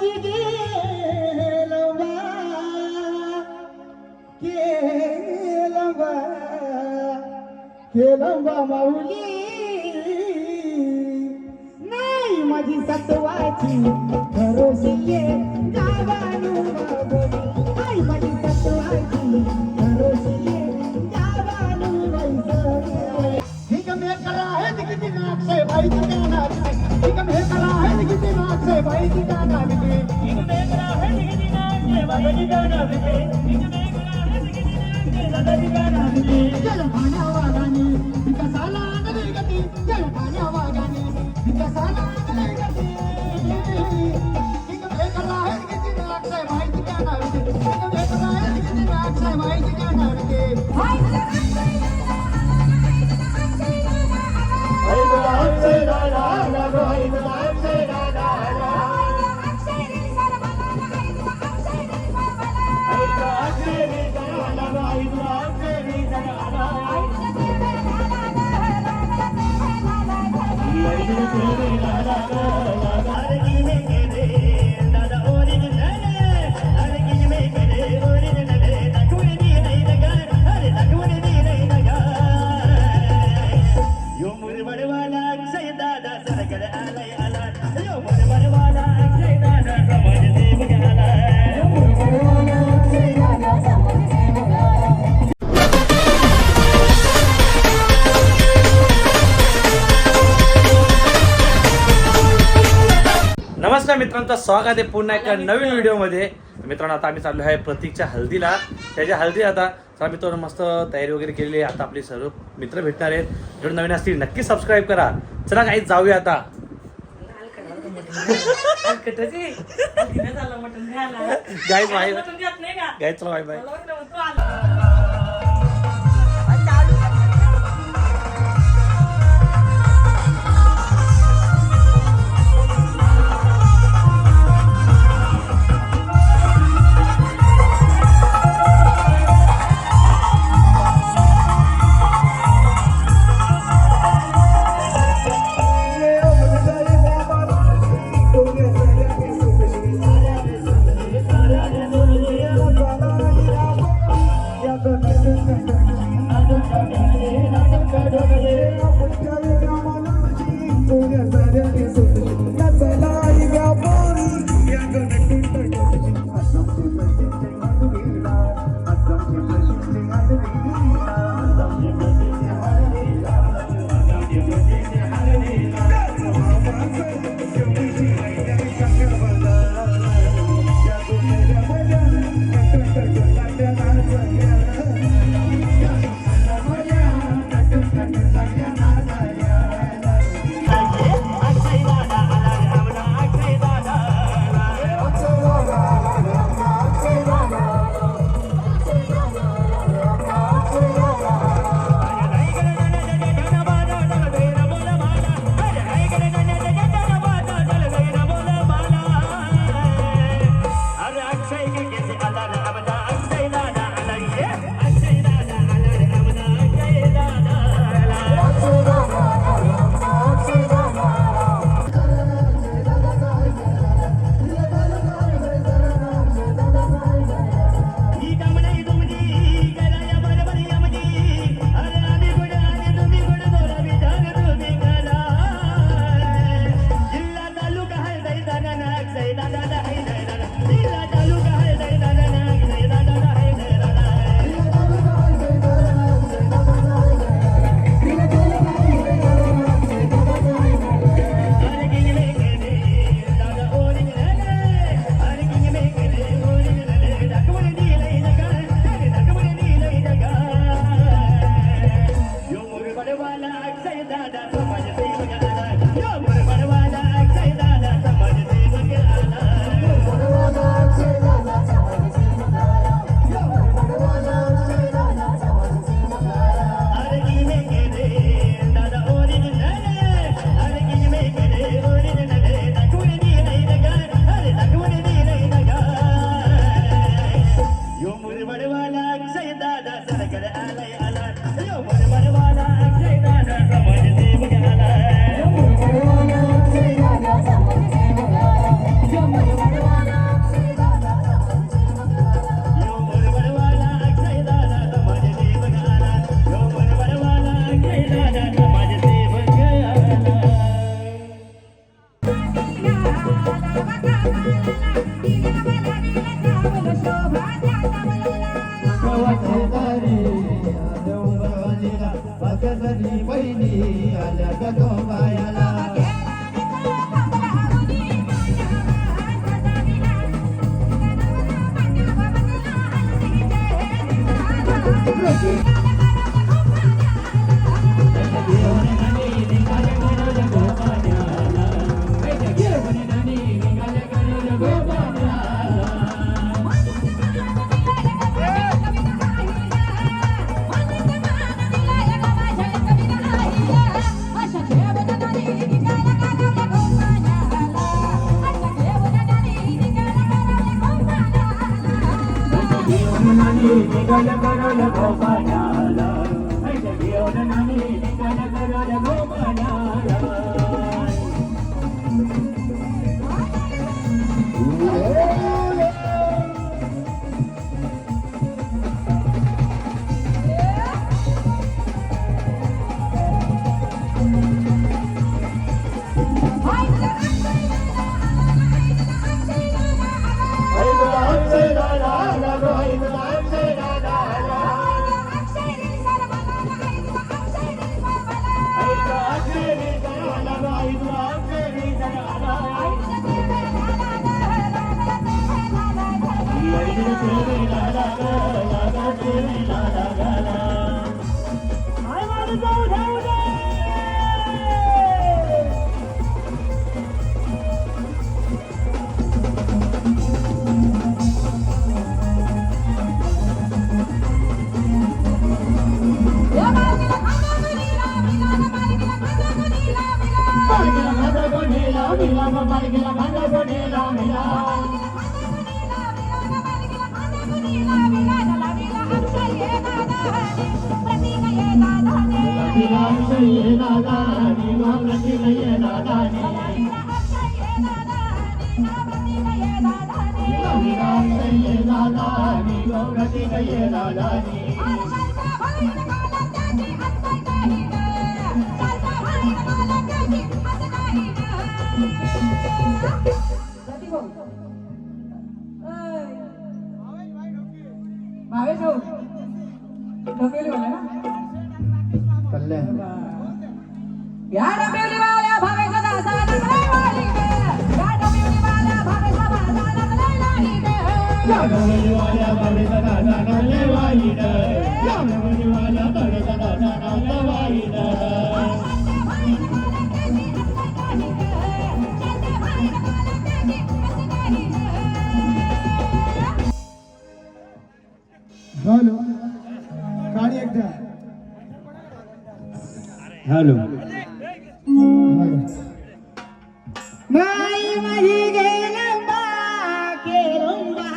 माझी केलंबा माऊली नाही माझी सत्वाची भरोशी ये गावानु बाबोली नाही माझी सत्वाची भरोशी ये गावानु बाबोली ठीक मे करा है किती नाक से भाई ठिकाना ठीक मे करा है किती नाक से भाई ठिकाना बिके ठीक मे करा है किती नाक से भाई ठिकाना बिके ठीक मे करा है किती नाक से दादा ठिकाना बिके चल भाण्या वागानी विकासाला नवी गती चल भाण्या वागानी विकासाला नवी गती ठीक मे करा है किती नाक से भाई ठिकाना बिके ठीक मे करा है किती नाक से भाई ठिकाना बिके नमस्कार मित्रांचं स्वागत आहे पुन्हा एका नवीन व्हिडिओमध्ये. मित्रांनो आता आम्ही चाललो आहे प्रतीकच्या हल्दीला. त्याच्या हल्दी आता चला मित्रांनो मस्त तयारी वगैरे केलेली आहे. आता आपले सर्व मित्र भेटणार आहेत. जेवढे नवीन असतील नक्की सबस्क्राईब करा. चला काही जाऊया आता. गाईज बाय गाईज चला बाय बाय. Yo, नाही निघाल करोल गोपाळाला घेऊन नाही निघाल करोल गोपाळाला या डोंबिवलीवाल्या भावेचा दादा लागलाय वाली ग या डोंबिवलीवाल्या भावेचा दादा लागलाय नाही ग या डोंबिवलीवाल्या भावेचा दादा लागलाय वाली ग या डोंबिवलीवाल्या भावेचा दादा लागलाय वाली ग हॅलो गाडी एकदा हॅलो माई माझी गेलंबा केलंबा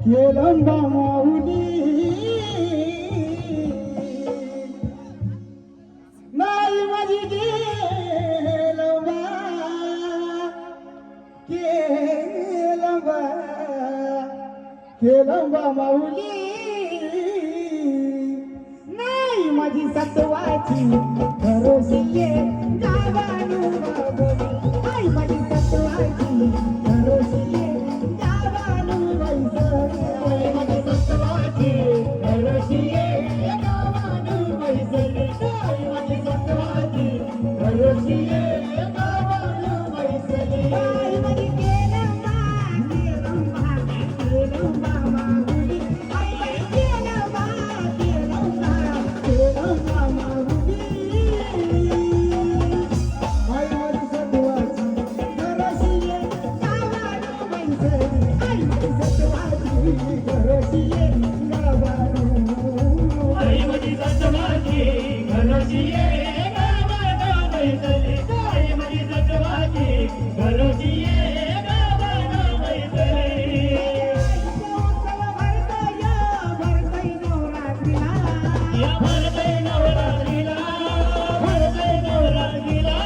केलंबा माऊली माई माझी गेलंबा केलंबा केलंबा माऊली नाही माझी सत्वाची भरोशी ये गावानु बाबोली आई माझी सत्वाची भरोशी ये गावानु वैसरी आई माझी सत्वाची भरोशी ये गावानु वैसरी आई माझी सत्वाची भरोशी ये गावानु वैसरी आई माझी केलंबा केलंबा केलंबा माऊली आई माझी केलंबा केलंबा केलंबा माऊली आई माझी सत्वाची भरोशी ये गावानु वैसरी आई माझी सत्वाची भरोशी ये गावानु आई माझी सत्वाची भरोशी ये गावानु वैसरी आई माझी सत्वाची भरोशी ये गावानु वैसरी या भरतय नवरात्रीला भरतय नवरात्रीला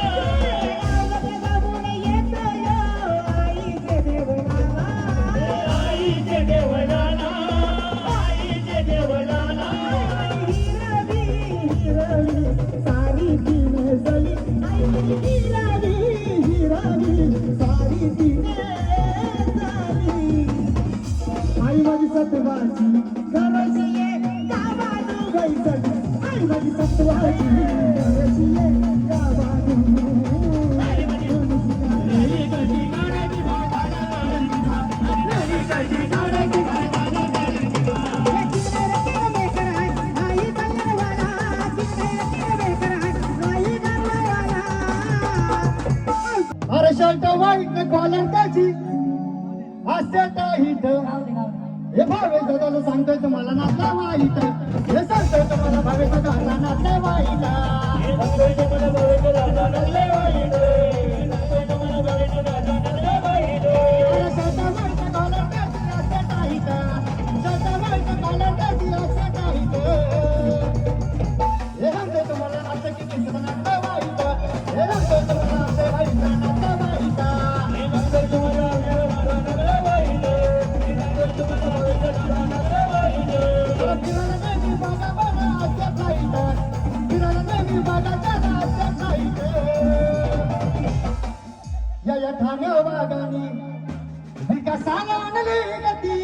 आईचे देवळाला आईचे देवळाला आई माझी सत्वाची घरची ये गावानु वैसरी आई माझी सत्वाची घरची ये गावानु नेली कशी गाण्याची भाटाला नेली कशी गाण्याची भाटाला अरे शर्ट वाईट कॉलर त्याची हास्य हिट हे भावे दादाला सांगतोय तुम्हाला नाचला वाईट हे सांगतोय तुम्हाला भावे दादा नाचला वाईट हे सांगतोय तुम्हाला भावे दादा नाचला वाईट हे सांगतोय तुम्हाला भावे दादा नाचला वाईट अरे शर्ट वाईट भाण्या वागानी विकासाला आणली गती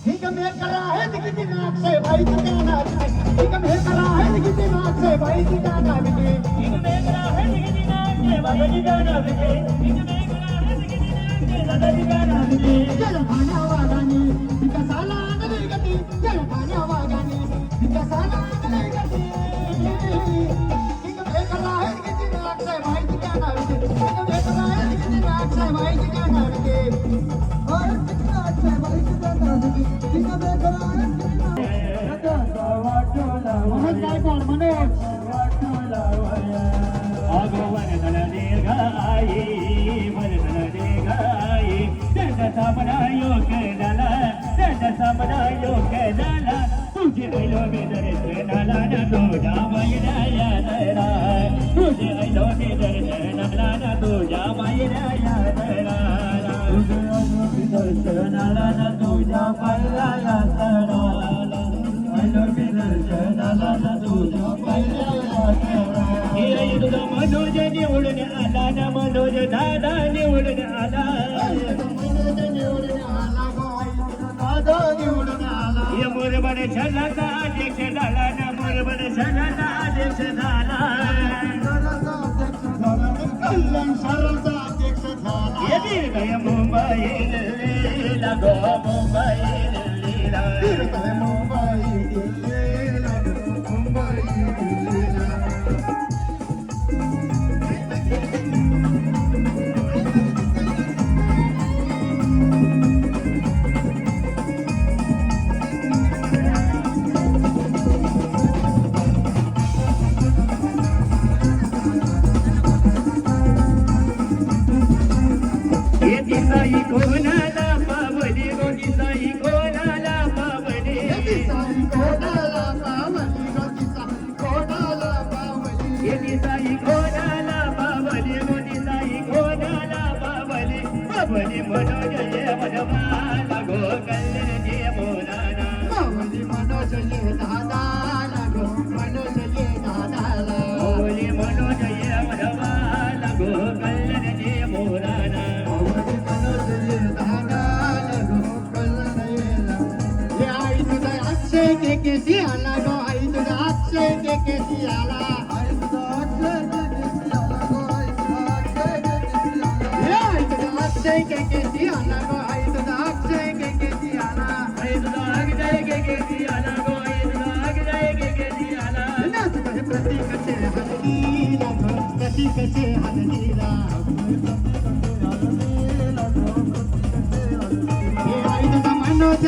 हिग मेकर आहेत किती नागसे बाई तुझ्या नागसे हिग मेकर आहेत किती नागसे बाई तुझ्या नागसे हिग मेकर आहेत किती नागसे बाई तुझ्या नागसे हिग मेकर आहेत किती नागसे दादा तुझ्या नागसे जय भाण्या वागानी विकासाला आणली गती जय भाण्या वागानी विकासाला आणली गती हिग मेकर आहेत किती नागसे बाई तुझ्या नागसे हिग मेकर आहेत किती नागसे बाई तुझ्या नागसे मनोज निवडून आला ना मनोज दादा निवडून आला मुरबड शहराचा अध्यक्ष झाला ना मुरबड शहराचा अध्यक्ष झाला कल्याण शहराचा अध्यक्ष झाला मुंबई दिल्लीला गो मुंबई दिल्लीला मुंबई दिल्लीला मुंबई दिल्लीला दिसाई कोणाला पावली गो दिसाई कोणाला पावली दिसाई कोणाला पावली गो दिसाई कोणाला पावली दिसाई कोणाला पावली गो दिसाई कोणाला पावली पावली मनोज ये मनमाला गो कल्याण जे बोलाना पावली मनोज ये दादाला गो मनोज ये दादाला पावली मनोज ये मनमाला गो कल्याण जे बोलाना के सियाला गो आई तुझा अक्षय के सियाला आई तुझा अक्षय के सियाला गो आई तुझा अक्षय के सियाला आई तुझा अक्षय के सियाला गो आई तुझा अक्षय के सियाला नाच कहे प्रतीक से हल्दीला गो प्रतीक से हल्दीला ये आई तुझा मनोज